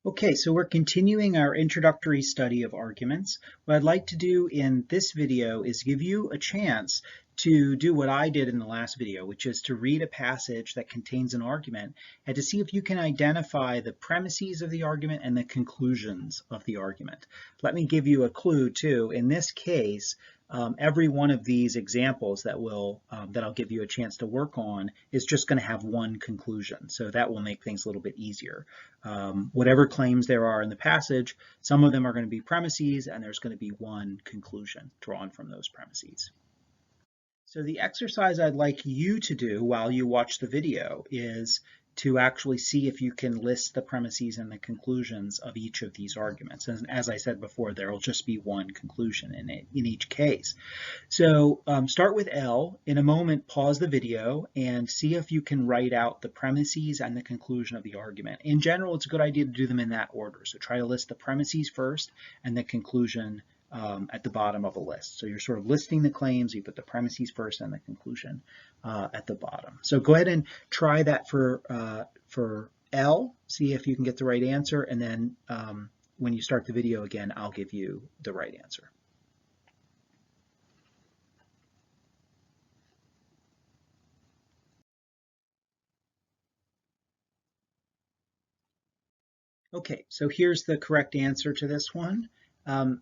Okay, so we're continuing our introductory study of arguments. What I'd like to do in this video is give you a chance to do what I did in the last video, which is to read a passage that contains an argument and to see if you can identify the premises of the argument and the conclusions of the argument. Let me give you a clue too. In this case, every one of these examples that I'll give you a chance to work on is just going to have one conclusion. So that will make things a little bit easier. Whatever claims there are in the passage, some of them are going to be premises, and there's going to be one conclusion drawn from those premises. So the exercise I'd like you to do while you watch the video is to actually see if you can list the premises and the conclusions of each of these arguments. And as I said before, there will just be one conclusion in each case. So start with L. In a moment, pause the video and see if you can write out the premises and the conclusion of the argument. In general, it's a good idea to do them in that order. So try to list the premises first and the conclusion at the bottom of a list. So you're sort of listing the claims, you put the premises first and the conclusion at the bottom. So go ahead and try that for L, see if you can get the right answer, and then when you start the video again, I'll give you the right answer. Okay, so here's the correct answer to this one.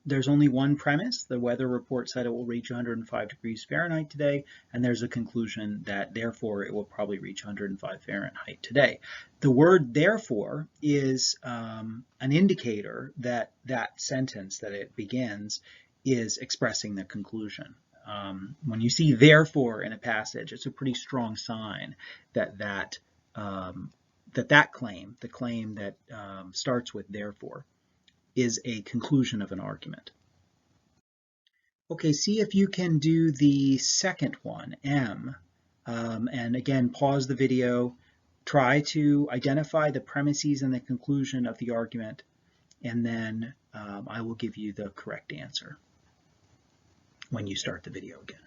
There's only one premise. The weather report said it will reach 105 degrees Fahrenheit today, and there's a conclusion that therefore it will probably reach 105 Fahrenheit today. The word therefore is an indicator that that sentence that it begins is expressing the conclusion. When you see therefore in a passage, it's a pretty strong sign that that claim, the claim that starts with therefore, is a conclusion of an argument. Okay, see if you can do the second one, M. And again, pause the video, try to identify the premises and the conclusion of the argument, and then I will give you the correct answer when you start the video again.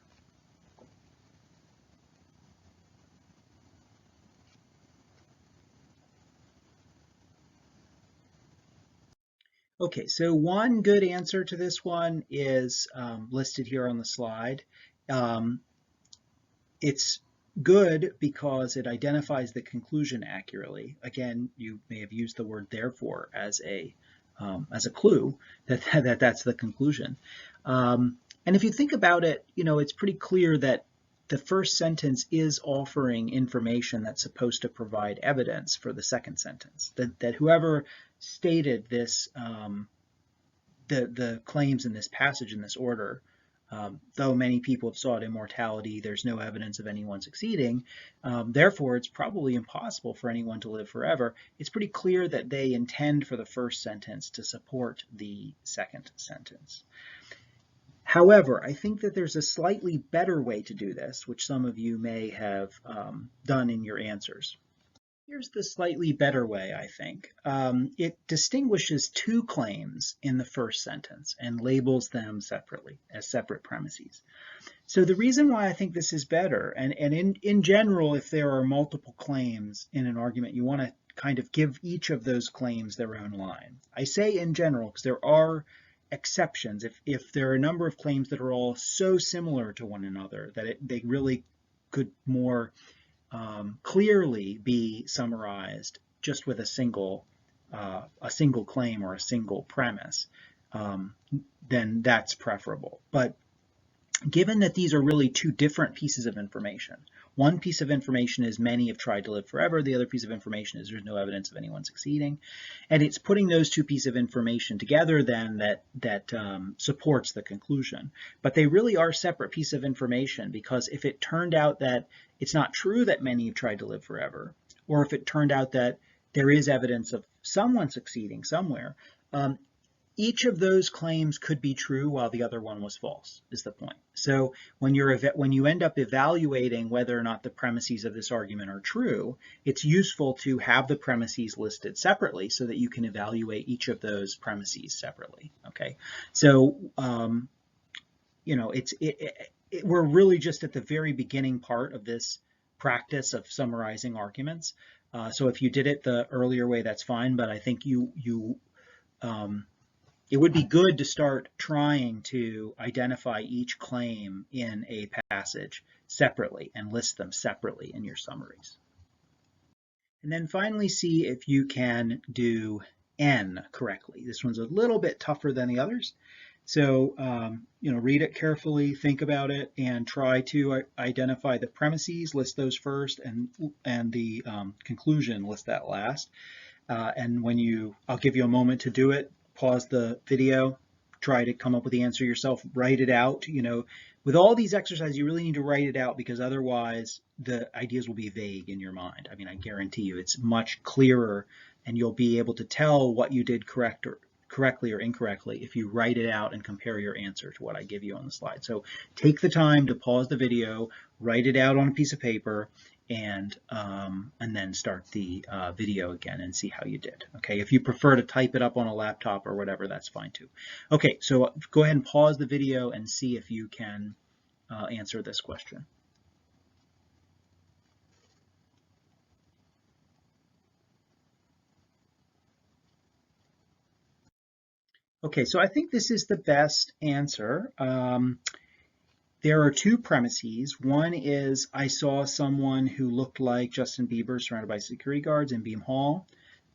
Okay, so one good answer to this one is listed here on the slide. It's good because it identifies the conclusion accurately. Again, you may have used the word therefore as a clue that that's the conclusion. And if you think about it, it's pretty clear that the first sentence is offering information that's supposed to provide evidence for the second sentence. That whoever stated this, the claims in this passage in this order, though many people have sought immortality, there's no evidence of anyone succeeding. Therefore, it's probably impossible for anyone to live forever. It's pretty clear that they intend for the first sentence to support the second sentence. However, I think that there's a slightly better way to do this, which some of you may have done in your answers. Here's the slightly better way, I think. It distinguishes two claims in the first sentence and labels them separately as separate premises. So the reason why I think this is better, and in general, if there are multiple claims in an argument, you want to kind of give each of those claims their own line. I say in general because there are exceptions. If there are a number of claims that are all so similar to one another that they really could more clearly be summarized just with a single claim or a single premise, then that's preferable. But given that these are really two different pieces of information, one piece of information is many have tried to live forever, the other piece of information is there's no evidence of anyone succeeding, and it's putting those two pieces of information together then that supports the conclusion. But they really are separate pieces of information, because if it turned out that it's not true that many have tried to live forever, or if it turned out that there is evidence of someone succeeding somewhere, each of those claims could be true while the other one was false, is the point. So when you end up evaluating whether or not the premises of this argument are true, it's useful to have the premises listed separately so that you can evaluate each of those premises separately. Okay, so we're really just at the very beginning part of this practice of summarizing arguments. So if you did it the earlier way, that's fine, but I think it would be good to start trying to identify each claim in a passage separately and list them separately in your summaries. And then finally see if you can do N correctly. This one's a little bit tougher than the others. So, read it carefully, think about it, and try to identify the premises, list those first, and the conclusion, list that last. And I'll give you a moment to do it, pause the video, try to come up with the answer yourself, write it out. With all these exercises, you really need to write it out because otherwise the ideas will be vague in your mind. I mean, I guarantee you it's much clearer and you'll be able to tell what you did correctly or incorrectly if you write it out and compare your answer to what I give you on the slide. So take the time to pause the video, write it out on a piece of paper, and then start the video again and see how you did. Okay, if you prefer to type it up on a laptop or whatever, that's fine too. Okay, so go ahead and pause the video and see if you can answer this question. Okay, so I think this is the best answer. There are two premises. One is I saw someone who looked like Justin Bieber surrounded by security guards in Beam Hall.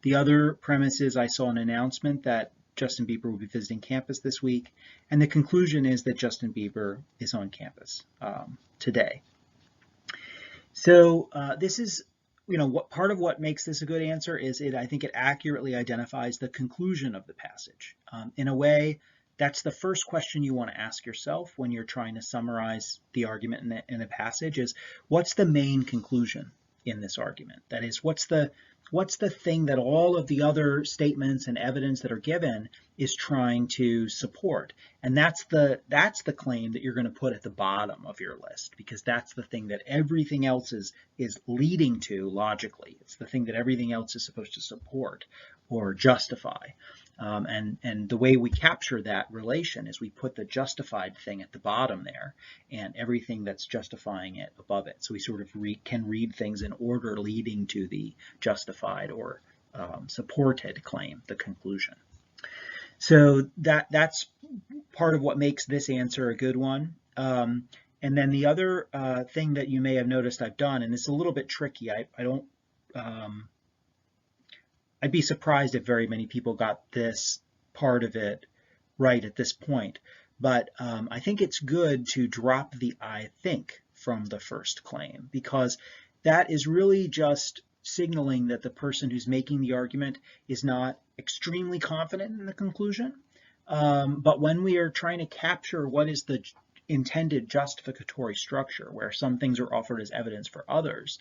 The other premise is I saw an announcement that Justin Bieber will be visiting campus this week. And the conclusion is that Justin Bieber is on campus today. So this is, what part of what makes this a good answer is I think it accurately identifies the conclusion of the passage. In a way, that's the first question you want to ask yourself when you're trying to summarize the argument in a passage is, what's the main conclusion in this argument? That is, what's the thing that all of the other statements and evidence that are given is trying to support? And that's the claim that you're going to put at the bottom of your list, because that's the thing that everything else is leading to logically. It's the thing that everything else is supposed to support or justify. And the way we capture that relation is we put the justified thing at the bottom there and everything that's justifying it above it. So we sort of can read things in order leading to the justified or supported claim, the conclusion. So that's part of what makes this answer a good one. And then the other thing that you may have noticed I've done, and it's a little bit tricky, I'd be surprised if very many people got this part of it right at this point, but I think it's good to drop the I think from the first claim, because that is really just signaling that the person who's making the argument is not extremely confident in the conclusion. But when we are trying to capture what is the intended justificatory structure, where some things are offered as evidence for others,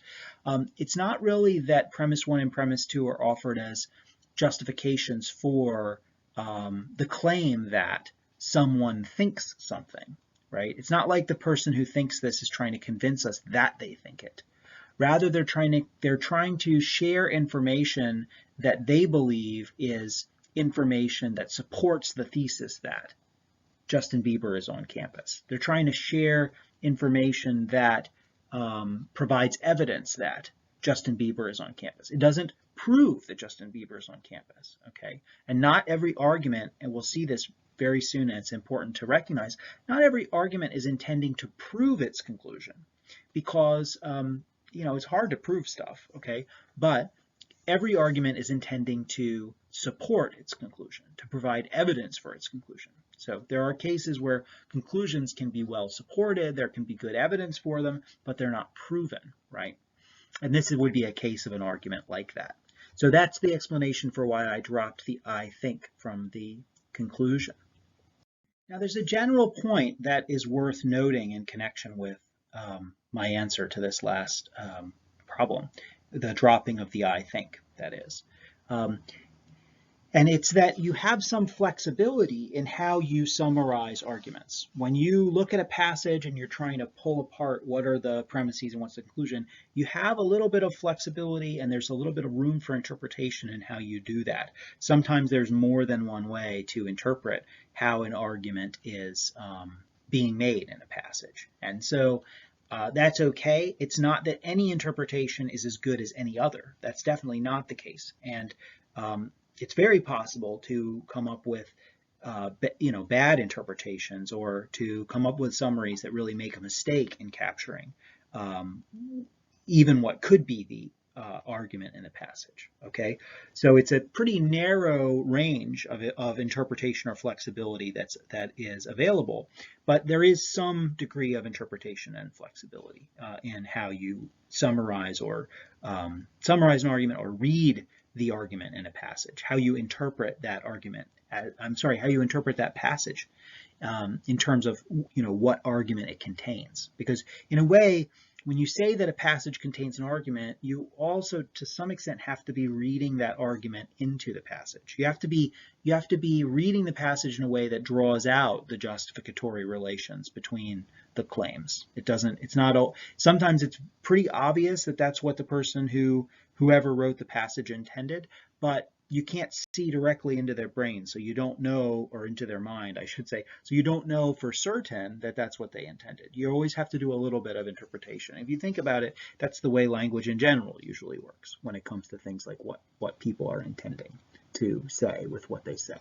it's not really that premise one and premise two are offered as justifications for the claim that someone thinks something, right? It's not like the person who thinks this is trying to convince us that they think it. Rather, they're trying to share information that they believe is information that supports the thesis that Justin Bieber is on campus. They're trying to share information that provides evidence that Justin Bieber is on campus. It doesn't prove that Justin Bieber is on campus, okay? And not every argument, and we'll see this very soon, and it's important to recognize, not every argument is intending to prove its conclusion, because it's hard to prove stuff, okay? But every argument is intending to support its conclusion, to provide evidence for its conclusion. So there are cases where conclusions can be well supported, there can be good evidence for them, but they're not proven, right? And this would be a case of an argument like that. So that's the explanation for why I dropped the I think from the conclusion. Now there's a general point that is worth noting in connection with my answer to this last problem, the dropping of the I think, that is. And it's that you have some flexibility in how you summarize arguments. When you look at a passage and you're trying to pull apart what are the premises and what's the conclusion, you have a little bit of flexibility and there's a little bit of room for interpretation in how you do that. Sometimes there's more than one way to interpret how an argument is being made in a passage. And so That's okay. It's not that any interpretation is as good as any other. That's definitely not the case. And it's very possible to come up with bad interpretations, or to come up with summaries that really make a mistake in capturing even what could be the argument in a passage. Okay, so it's a pretty narrow range of interpretation or flexibility that is available, but there is some degree of interpretation and flexibility in how you summarize an argument, or read the argument in a passage, how you interpret that argument. How you interpret that passage in terms of what argument it contains, because in a way, when you say that a passage contains an argument, you also, to some extent, have to be reading that argument into the passage. You have to be reading the passage in a way that draws out the justificatory relations between the claims. Sometimes it's pretty obvious that that's what the person whoever wrote the passage intended, but you can't see directly into their brain, so you don't know, or into their mind, I should say, so you don't know for certain that that's what they intended. You always have to do a little bit of interpretation. If you think about it, that's the way language in general usually works when it comes to things like what people are intending to say with what they say.